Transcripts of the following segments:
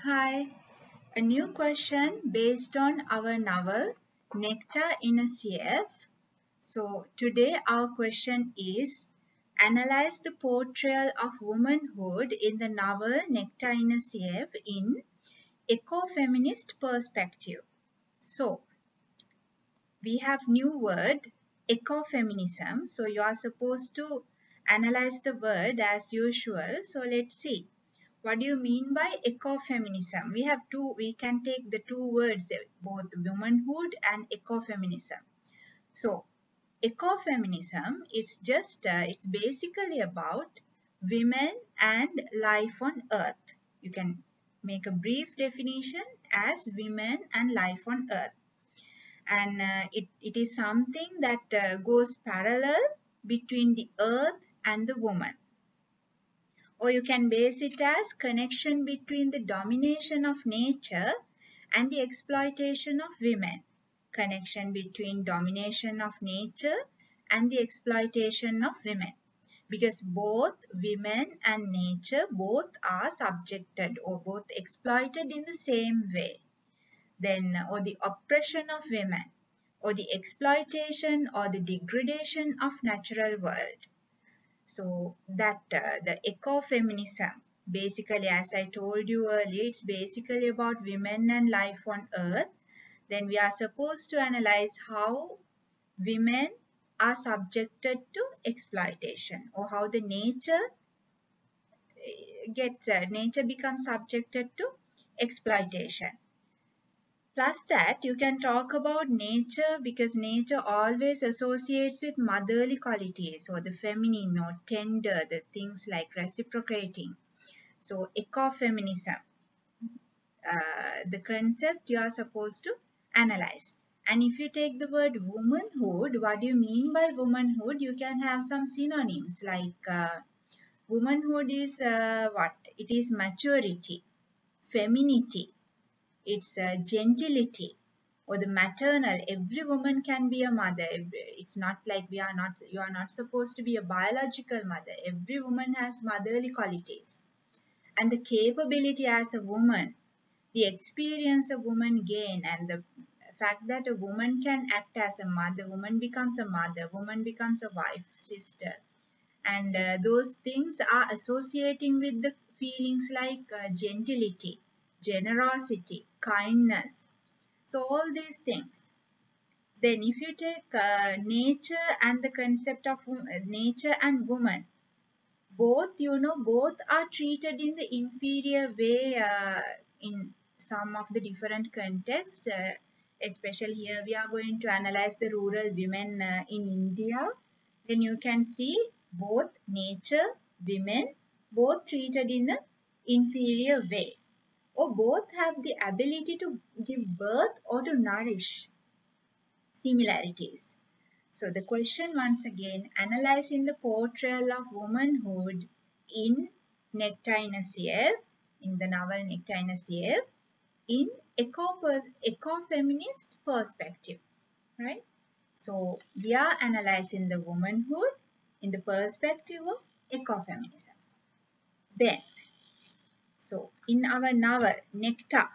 Hi, a new question based on our novel Nectar in a Sieve. So today our question is analyze the portrayal of womanhood in the novel Nectar in a Sieve in eco-feminist perspective. So we have new word ecofeminism. So you are supposed to analyze the word as usual. So let's see. What do you mean by ecofeminism? We can take the two words, both womanhood and ecofeminism. So ecofeminism, it's basically about women and life on earth. You can make a brief definition as women and life on earth. And it is something that goes parallel between the earth and the woman. Or you can base it as connection between the domination of nature and the exploitation of women. Connection between domination of nature and the exploitation of women. Because both women and nature both are subjected or both exploited in the same way. Or the oppression of women, or the exploitation or the degradation of natural world. So that the ecofeminism, basically as I told you earlier, it's basically about women and life on earth. Then we are supposed to analyze how women are subjected to exploitation, or how the nature becomes subjected to exploitation. Plus that you can talk about nature, because nature always associates with motherly qualities or the feminine or tender, the things like reciprocating. So ecofeminism, the concept you are supposed to analyze. And if you take the word womanhood, what do you mean by womanhood? You can have some synonyms like womanhood is what? It is maturity, femininity, it's gentility, or the maternal. Every woman can be a mother. It's not like you are not supposed to be a biological mother. Every woman has motherly qualities. And the capability as a woman, the experience a woman gain, and the fact that a woman can act as a mother, woman becomes a mother, woman becomes a wife, sister. And those things are associating with the feelings like gentility, generosity, kindness. So all these things. Then if you take nature and the concept of nature and woman, both are treated in the inferior way in some of the different contexts. Especially here we are going to analyze the rural women in India. Then you can see both nature, women, both treated in an inferior way, or both have the ability to give birth or to nourish. Similarities. So the question once again, analyzing the portrayal of womanhood in Nectar in a Sieve, in the novel Nectar in a Sieve, in eco-feminist perspective, right? So we are analyzing the womanhood in the perspective of ecofeminism. Then, so in our novel Nectar,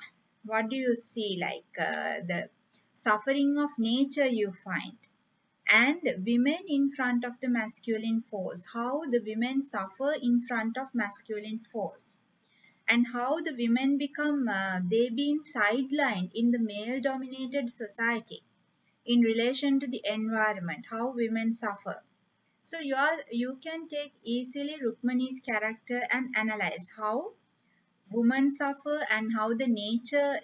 what do you see? Like the suffering of nature you find, and women in front of the masculine force, how the women suffer in front of masculine force, and how the women become they being sidelined in the male dominated society in relation to the environment, how women suffer. So you can take easily Rukmani's character and analyze how women suffer and how the nature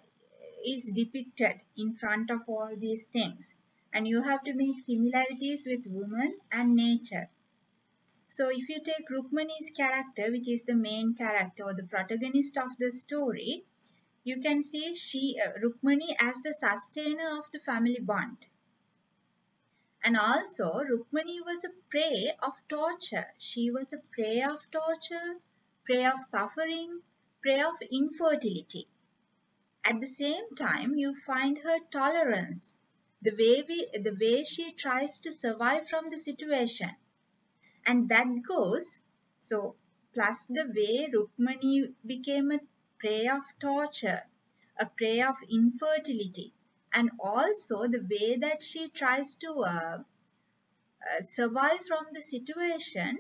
is depicted in front of all these things. And you have to make similarities with woman and nature. So if you take Rukmani's character, which is the main character or the protagonist of the story, you can see Rukmani as the sustainer of the family bond. And also Rukmani was a prey of torture. She was a prey of torture, prey of suffering, prey of infertility. At the same time, you find her tolerance, the way she tries to survive from the situation. And that goes, so plus the way Rukmani became a prey of torture, a prey of infertility, and also the way that she tries to survive from the situation,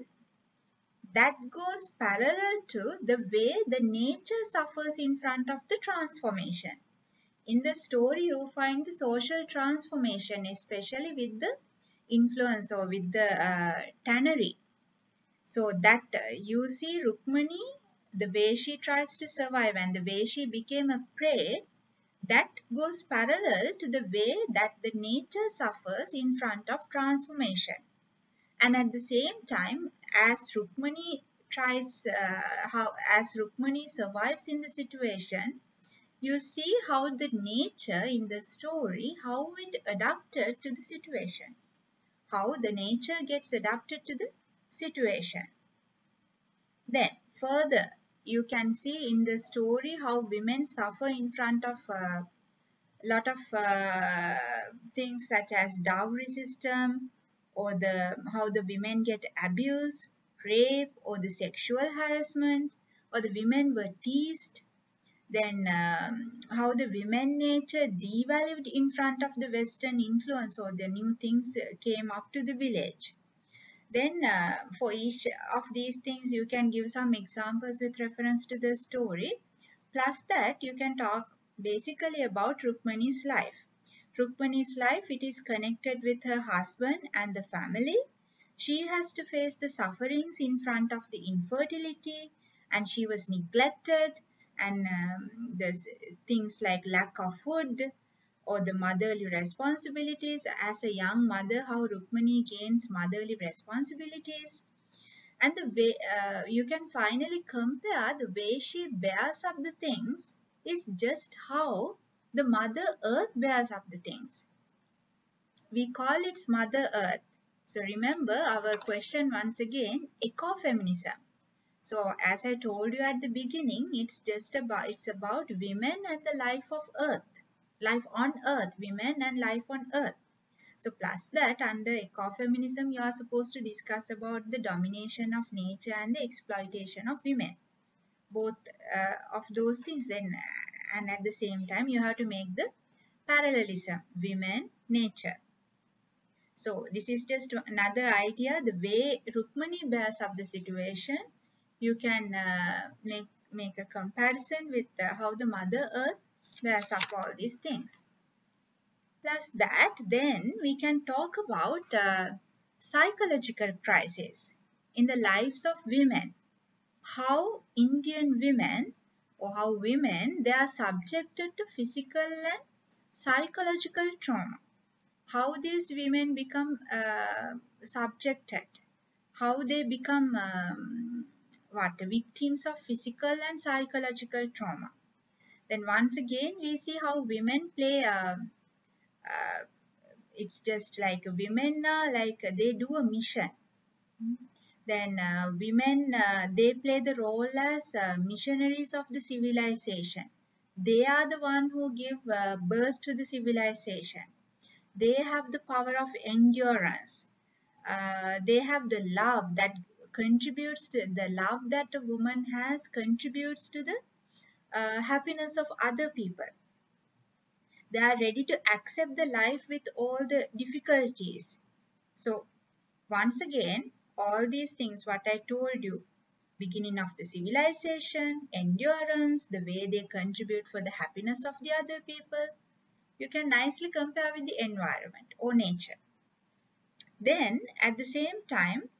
that goes parallel to the way the nature suffers in front of the transformation. In the story, you find the social transformation, especially with the influence or with the tannery. So that you see Rukmani, the way she tries to survive and the way she became a prey, that goes parallel to the way that the nature suffers in front of transformation. And at the same time, as Rukmani as Rukmani survives in the situation, you see how the nature in the story, how it adapted to the situation, how the nature gets adapted to the situation. Then further, you can see in the story how women suffer in front of a lot of things such as dowry system, or how the women get abused, rape, or the sexual harassment, or the women were teased. Then how the women nature devalued in front of the Western influence, or the new things came up to the village. Then for each of these things, you can give some examples with reference to the story. Plus that, you can talk basically about Rukmani's life. Rukmani's life, it is connected with her husband and the family. She has to face the sufferings in front of the infertility, and she was neglected, and there's things like lack of food, or the motherly responsibilities. As a young mother, how Rukmani gains motherly responsibilities. And the way you can finally compare the way she bears up the things is just how the Mother Earth bears up the things. We call it Mother Earth. So remember our question once again, ecofeminism. So as I told you at the beginning, it's about women and the life of Earth. Life on Earth, women and life on Earth. So plus that, under ecofeminism, you are supposed to discuss about the domination of nature and the exploitation of women. Both of those things. Then, and at the same time, you have to make the parallelism, women, nature. So this is just another idea, the way Rukmani bears up the situation. You can make a comparison with how the Mother Earth bears up all these things. Plus that, then we can talk about psychological crisis in the lives of women. How Indian women, or how women, they are subjected to physical and psychological trauma. How these women become subjected, how they become victims of physical and psychological trauma. Then once again, we see how women play it's just like women like they do a mission. Then women, they play the role as missionaries of the civilization. They are the one who give birth to the civilization. They have the power of endurance. They have the love that contributes to the love that a woman has contributes to the happiness of other people. They are ready to accept the life with all the difficulties. So once again, all these things what I told you, beginning of the civilization, endurance, the way they contribute for the happiness of the other people, you can nicely compare with the environment or nature. Then at the same time,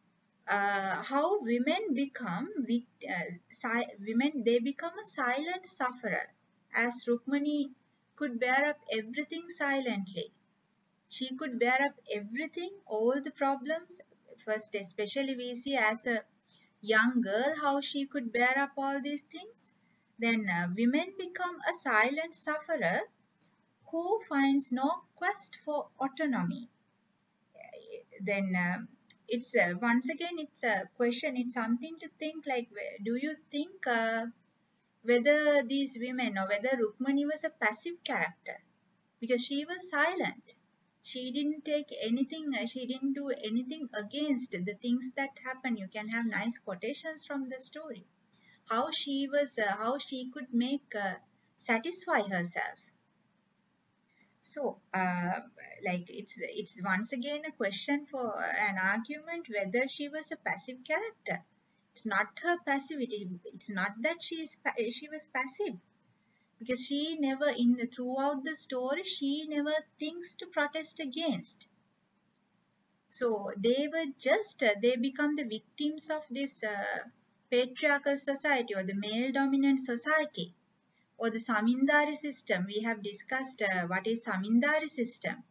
how women become they become a silent sufferer, as Rukmani could bear up everything silently. She could bear up everything, all the problems. First, especially we see as a young girl how she could bear up all these things. Then women become a silent sufferer who finds no quest for autonomy. Then it's once again, it's a question, it's something to think like, do you think whether these women or whether Rukmani was a passive character? Because she was silent. She didn't take anything, she didn't do anything against the things that happen. You can have nice quotations from the story. how she could make satisfy herself. So, like it's once again a question for an argument whether she was a passive character. It's not her passivity. It's not that she was passive, because she never throughout the story she never thinks to protest against. So they were just they become the victims of this patriarchal society, or the male dominant society, or the Samindari system. We have discussed what is Samindari system,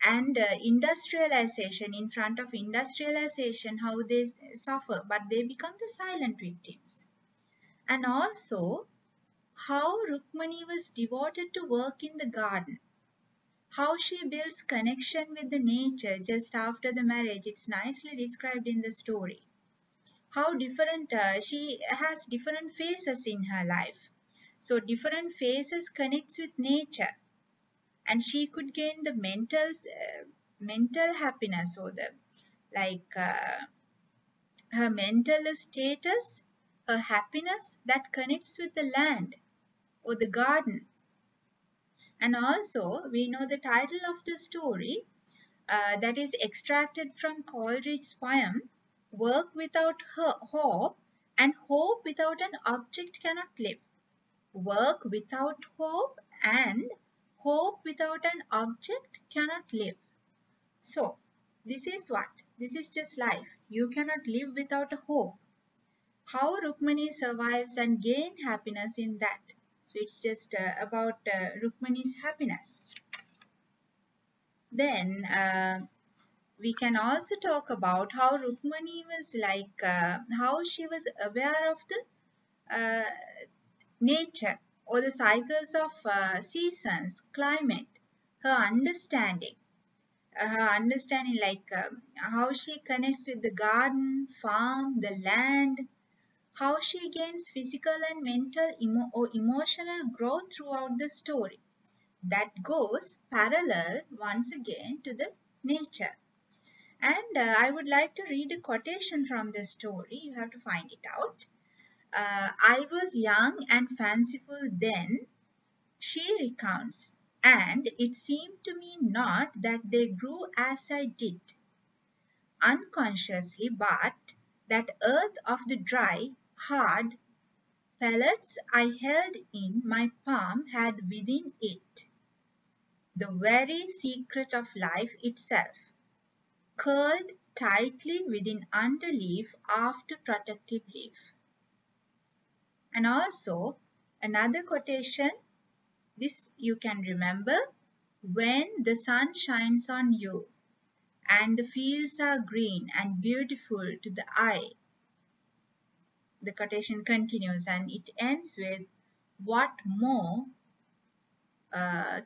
and industrialization. In front of industrialization, how they suffer, but they become the silent victims. And also how Rukmani was devoted to work in the garden, how she builds connection with the nature just after the marriage. It's nicely described in the story. How different she has different phases in her life. So different phases connects with nature, and she could gain the mental happiness, or the like her mental status, her happiness that connects with the land or the garden. And also we know the title of the story that is extracted from Coleridge's poem, "Work without hope, and hope without an object cannot live." Work without hope, and hope without an object cannot live. So, this is what? This is just life. You cannot live without a hope. How Rukmani survives and gain happiness in that. So, it's just about Rukmani's happiness. Then, we can also talk about how Rukmani was like, how she was aware of the nature, or the cycles of seasons, climate, her understanding like how she connects with the garden, farm, the land, how she gains physical and mental or emotional growth throughout the story. That goes parallel once again to the nature. And I would like to read a quotation from the story. You have to find it out. "I was young and fanciful then," she recounts, "and it seemed to me not that they grew as I did, unconsciously, but that earth of the dry, hard pellets I held in my palm had within it the very secret of life itself, curled tightly within underleaf after protective leaf." And also another quotation, this you can remember: "When the sun shines on you and the fields are green and beautiful to the eye." The quotation continues and it ends with, "What more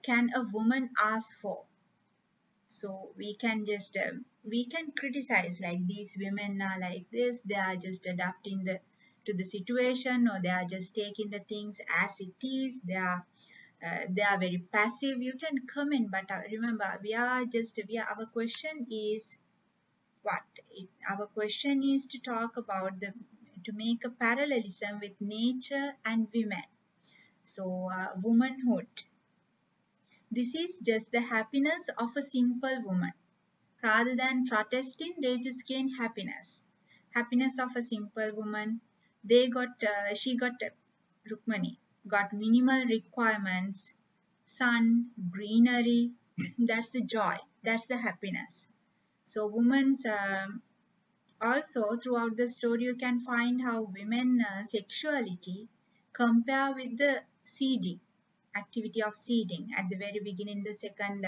can a woman ask for?" So we can just we can criticize like these women are like this, they are just adapting to the situation, or they are just taking the things as it is, they are very passive. You can comment, but remember our question is what? Our question is to talk about to make a parallelism with nature and women. So womanhood. This is just the happiness of a simple woman. Rather than protesting, they just gain happiness. Happiness of a simple woman. She got Rukmani, got minimal requirements, sun, greenery. That's the joy. That's the happiness. So women's also throughout the story you can find how women sexuality compare with the seeding, activity of seeding. At the very beginning, the second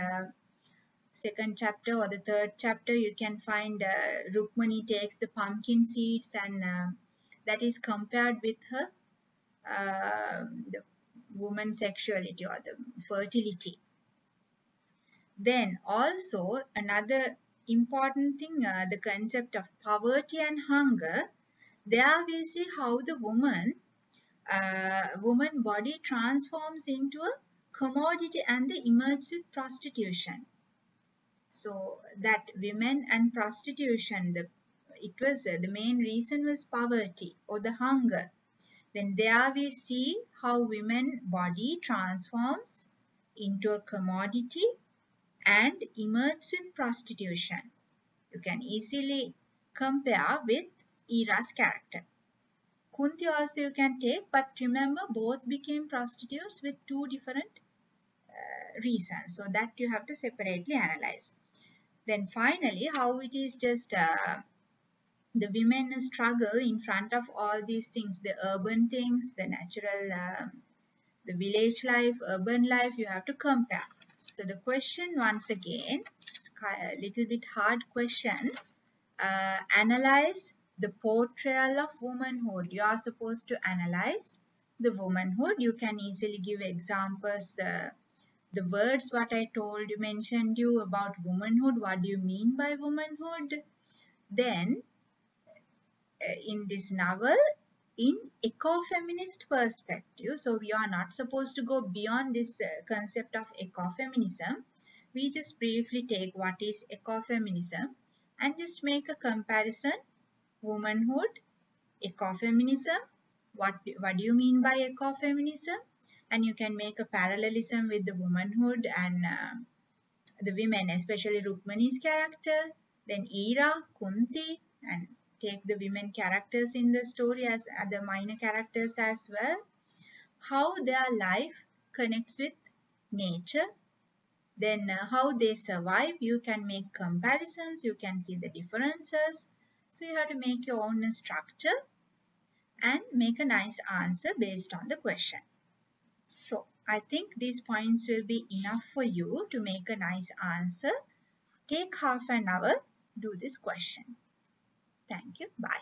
chapter or the third chapter, you can find Rukmani takes the pumpkin seeds and that is compared with her the woman's sexuality or the fertility. Then also another important thing, the concept of poverty and hunger. There we see how the woman body transforms into a commodity and they emerge with prostitution. So that women and prostitution, the main reason was poverty or the hunger. Then there we see how women body transforms into a commodity and emerges with prostitution. You can easily compare with Ira's character. Kunti also you can take, but remember both became prostitutes with two different reasons. So that you have to separately analyze. Then finally, how it is just the women struggle in front of all these things, the urban things, the natural, the village life, urban life, you have to compare. So the question once again, it's a little bit hard question. Analyze the portrayal of womanhood. You are supposed to analyze the womanhood. You can easily give examples, the words what I told you, mentioned you about womanhood. What do you mean by womanhood? Then in this novel, in ecofeminist perspective, so we are not supposed to go beyond this concept of ecofeminism. We just briefly take what is ecofeminism and just make a comparison. Womanhood, ecofeminism, what do you mean by ecofeminism? And you can make a parallelism with the womanhood and the women, especially Rukmani's character, then Ira, Kunti, and take the women characters in the story as other minor characters as well. How their life connects with nature, then how they survive. You can make comparisons, you can see the differences. So you have to make your own structure and make a nice answer based on the question. So I think these points will be enough for you to make a nice answer. Take half an hour, do this question. Thank you. Bye.